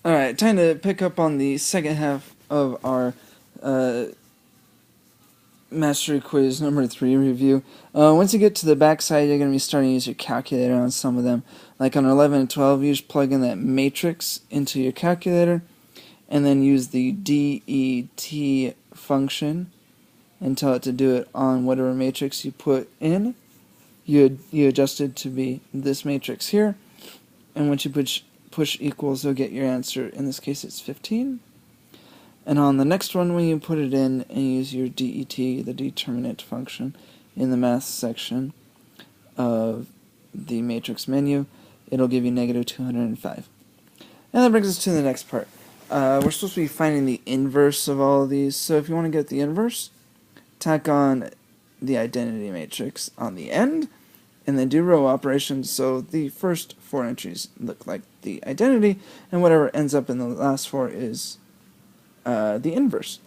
Alright, time to pick up on the second half of our Mastery Quiz number 3 review. Once you get to the back side, you're going to be starting to use your calculator on some of them. Like on 11 and 12, you just plug in that matrix into your calculator, and then use the DET function and tell it to do it on whatever matrix you put in. You adjust it to be this matrix here, and once you push equals, you'll get your answer. In this case, it's 15. And on the next one, when you put it in and use your DET, the determinant function, in the math section of the matrix menu, it'll give you negative 205. And that brings us to the next part. We're supposed to be finding the inverse of all of these, so if you want to get the inverse, tack on the identity matrix on the end, and then do row operations so the first 4 entries look like the identity, and whatever ends up in the last 4 is the inverse.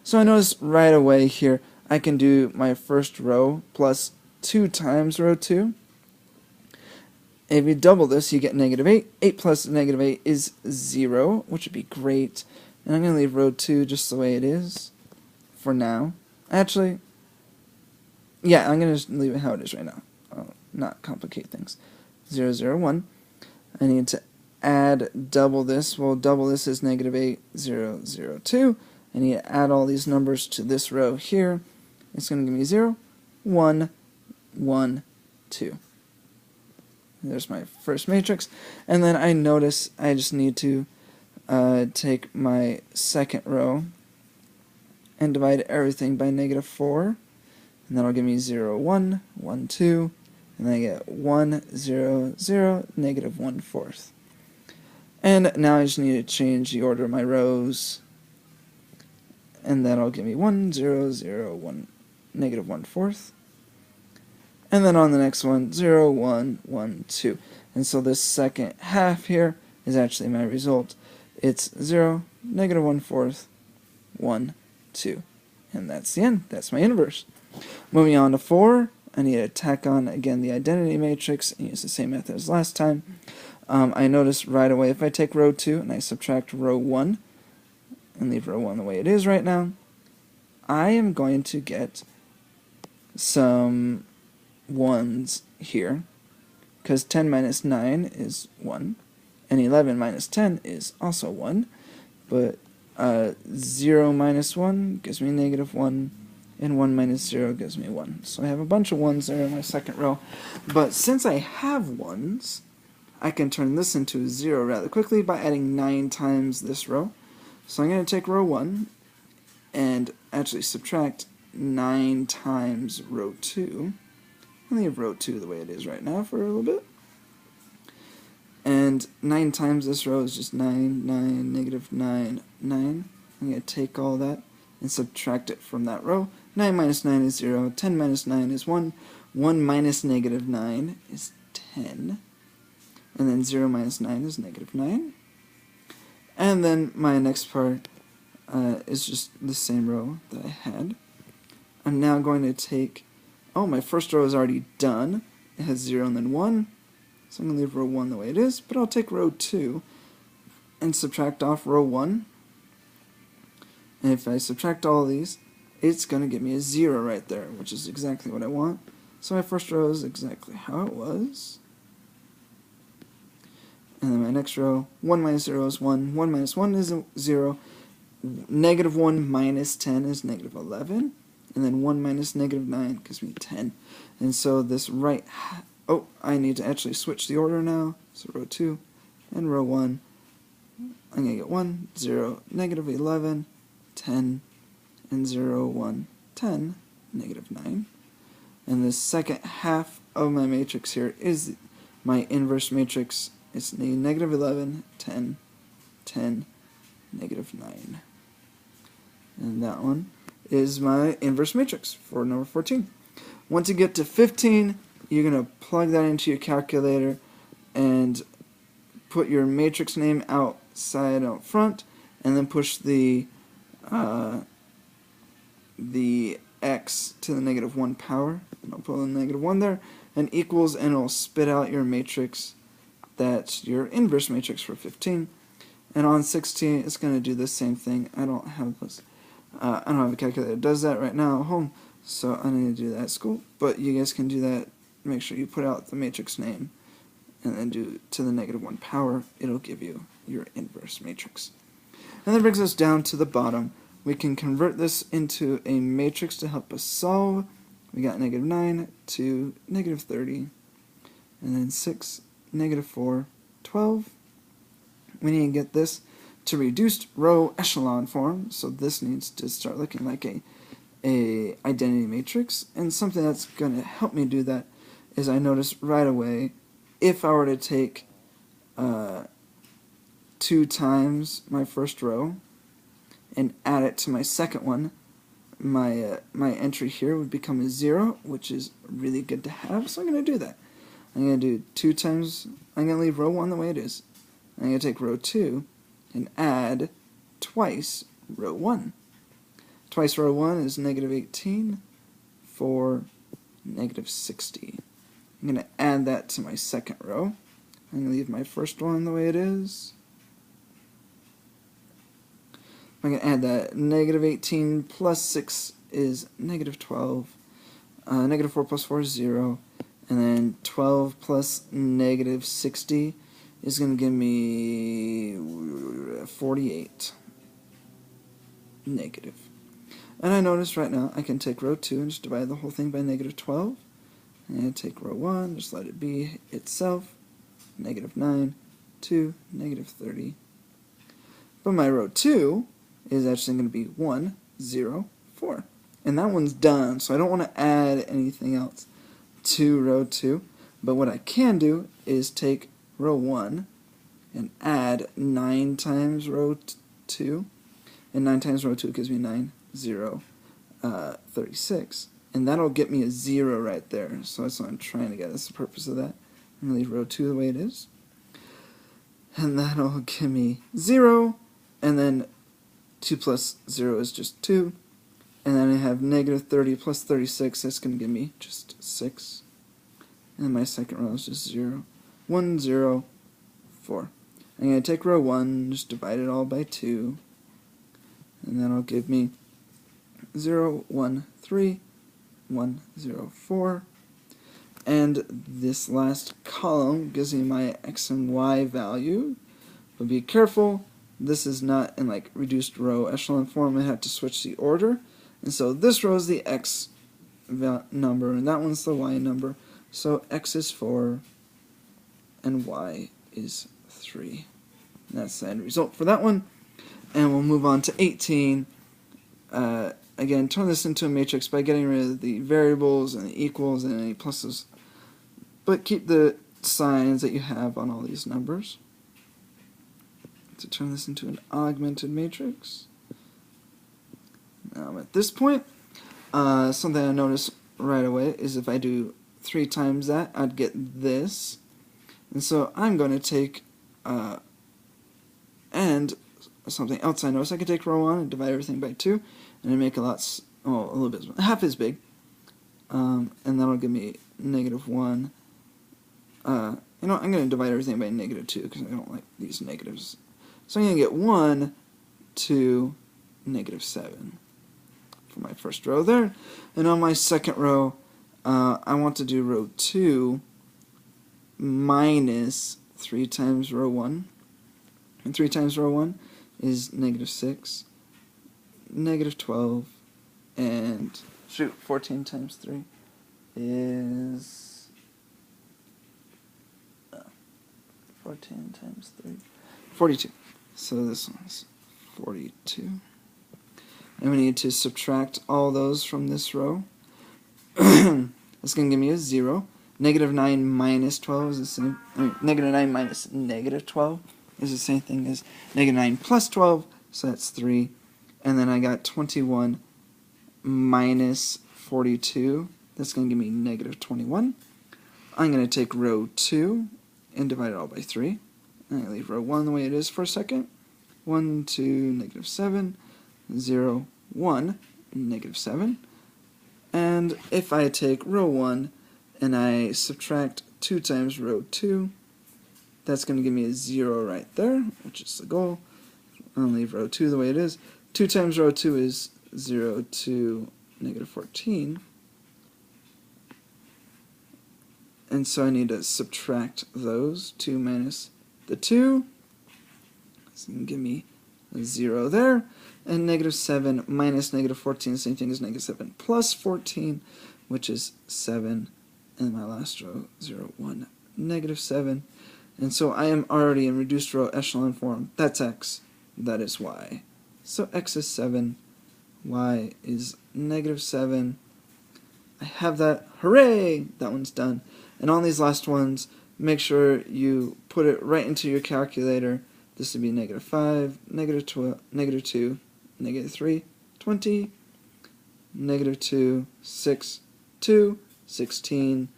So I notice right away here I can do my first row plus 2 times row 2. If you double this, you get negative 8. 8 plus negative 8 is 0, which would be great. And I'm going to leave row 2 just the way it is for now. Actually, yeah, I'm going to just leave it how it is right now. I'll not complicate things. 0, 0, 1. I need to add double this. Well, double this is negative 8, 0, 0, 2. I need to add all these numbers to this row here. It's going to give me 0, 1, 1, 2. There's my first matrix. And then I notice I just need to take my second row and divide everything by negative 4. And that'll give me 0, 1, 1, 2. And then I get 1, 0, 0, negative 1/4. And now I just need to change the order of my rows. And that'll give me 1, 0, 0, 1, negative 1/4. And then on the next one, 0, 1, 1, 2. And so this second half here is actually my result. It's 0, negative 1/4, 1, 2. And that's the end. That's my inverse. Moving on to 4, I need to tack on again the identity matrix and use the same method as last time. I notice right away if I take row 2 and I subtract row 1 and leave row 1 the way it is right now, I am going to get some 1s here, because 10 minus 9 is 1, and 11 minus 10 is also 1, but 0 minus 1 gives me negative 1, and 1 minus 0 gives me 1. So I have a bunch of 1s there in my second row, but since I have 1s, I can turn this into a 0 rather quickly by adding 9 times this row. So I'm going to take row 1 and actually subtract 9 times row 2. I'll leave row 2 the way it is right now for a little bit. And 9 times this row is just 9, 9, negative 9, 9. I'm going to take all that and subtract it from that row. 9 minus 9 is 0, 10 minus 9 is 1, 1 minus negative 9 is 10, and then 0 minus 9 is negative 9. And then my next part is just the same row that I had. I'm now going to take, my first row is already done. It has 0 and then 1, so I'm going to leave row 1 the way it is, but I'll take row 2 and subtract off row 1. And if I subtract all of these, it's going to give me a 0 right there, which is exactly what I want. So my first row is exactly how it was. And then my next row, 1 minus 0 is 1, 1 minus 1 is 0, negative 1 minus 10 is negative 11, and then 1 minus negative 9 gives me 10. And so this right, I need to actually switch the order now, so row 2 and row 1, I'm going to get 1, 0, negative 11, 10, and 0, 1, 10, negative 9. And the second half of my matrix here is my inverse matrix. It's the negative 11, 10, 10, negative 9. And that one is my inverse matrix for number 14. Once you get to 15, you're going to plug that into your calculator and put your matrix name outside out front, and then push the x to the negative 1 power. And I'll put a negative 1 there, and equals, and it'll spit out your matrix. That's your inverse matrix for 15. And on 16, it's going to do the same thing. I don't have those. I don't have a calculator that does that right now at home, so I need to do that at school. But you guys can do that. Make sure you put out the matrix name, and then do to the -1 power. It'll give you your inverse matrix. And that brings us down to the bottom. We can convert this into a matrix to help us solve. We got -9 to -30, and then 6, -4, 12. We need to get this to reduced row echelon form, so this needs to start looking like a identity matrix. And something that's going to help me do that is I notice right away, if I were to take 2 times my first row and add it to my second one, my entry here would become a 0, which is really good to have, so I'm going to do that. I'm going to do 2 times, I'm going to leave row 1 the way it is. I'm going to take row 2 and add twice row 1. Twice row 1 is -18 for -60. I'm going to add that to my second row. I'm going to leave my first one the way it is. I'm going to add that -18 plus 6 is -12. -4 plus 4 is 0. And then 12 plus -60 is going to give me 48 negative. And I notice right now I can take row 2 and just divide the whole thing by -12. And take row 1, just let it be itself, -9 to -30. But my row 2 is actually going to be 1, 0, 4. And that one's done, so I don't want to add anything else to row 2. But what I can do is take row 1 and add 9 times row 2. And 9 times row 2 gives me 9, 0, 36. And that'll get me a 0 right there. So that's what I'm trying to get. That's the purpose of that. I'm going to leave row 2 the way it is. And that'll give me 0. And then 2 plus 0 is just 2. And then I have -30 plus 36. That's going to give me just 6. And my second row is just 0. 1, 0, 4. I'm going to take row 1, just divide it all by 2. And that'll give me 0, 1, 3, 1, 0, 4. And this last column gives me my x and y value. But be careful, this is not in like reduced row echelon form. I have to switch the order. And so this row is the x number, and that one's the y number. So x is 4, and y is 3. And that's the end result for that one. And we'll move on to 18. Again, turn this into a matrix by getting rid of the variables and the equals and any pluses. But keep the signs that you have on all these numbers. To turn this into an augmented matrix. Now at this point, something I notice right away is if I do 3 times that, I'd get this. And so I'm going to take, and something else I noticed, I could take row 1 and divide everything by 2, and I make a little bit, half as big. And that'll give me -1. I'm going to divide everything by -2 because I don't like these negatives. So I'm going to get 1 to -7 for my first row there. And on my second row, I want to do row 2 minus 3 times row 1. And 3 times row 1 is -6, -12, and 14 times 3 is 14 times 3, 42. So this one's 42. And we need to subtract all those from this row. That's going to give me a 0. -9 minus 12 is the same. -9 minus -12 is the same thing as -9 plus 12, so that's 3. And then I got 21 minus 42. That's going to give me -21. I'm going to take row 2 and divide it all by 3. I'm going to leave row 1 the way it is for a second. 1, 2, -7, 0, 1, -7. And if I take row 1 and I subtract 2 times row 2, That's going to give me a 0 right there, which is the goal. I'll leave row 2 the way it is. 2 times row 2 is 0 to negative 14. And so I need to subtract those. 2 minus the 2. So you can give me a 0 there. And negative 7 minus negative 14, same thing as negative 7 plus 14, which is 7. And my last row, 0, 1, negative 7. And so I am already in reduced row echelon form. That's x. That is y. So x is 7. Y is negative 7. I have that. Hooray! That one's done. And on these last ones, make sure you put it right into your calculator. This would be negative 5, negative 12, negative 2, negative 3, 20, negative 2, 6, 2, 16,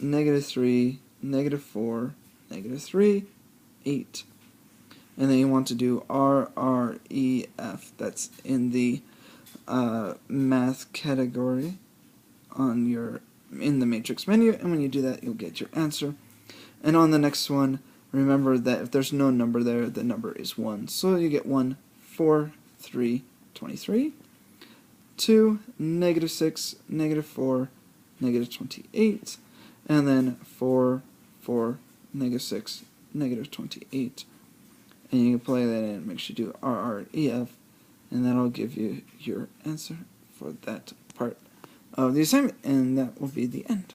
negative 3, negative 4, negative 3, 8. And then you want to do R, R, E, F. That's in the math category in the matrix menu, and when you do that, you'll get your answer. And on the next one, remember that if there's no number there, the number is 1. So you get 1, 4, 3, 23, 2, negative 6, negative 4, negative 28, and then 4, 4, negative 6, negative 28. And you can play that in, make sure you do R, R, E, F, and that'll give you your answer for that part of the assignment, and that will be the end.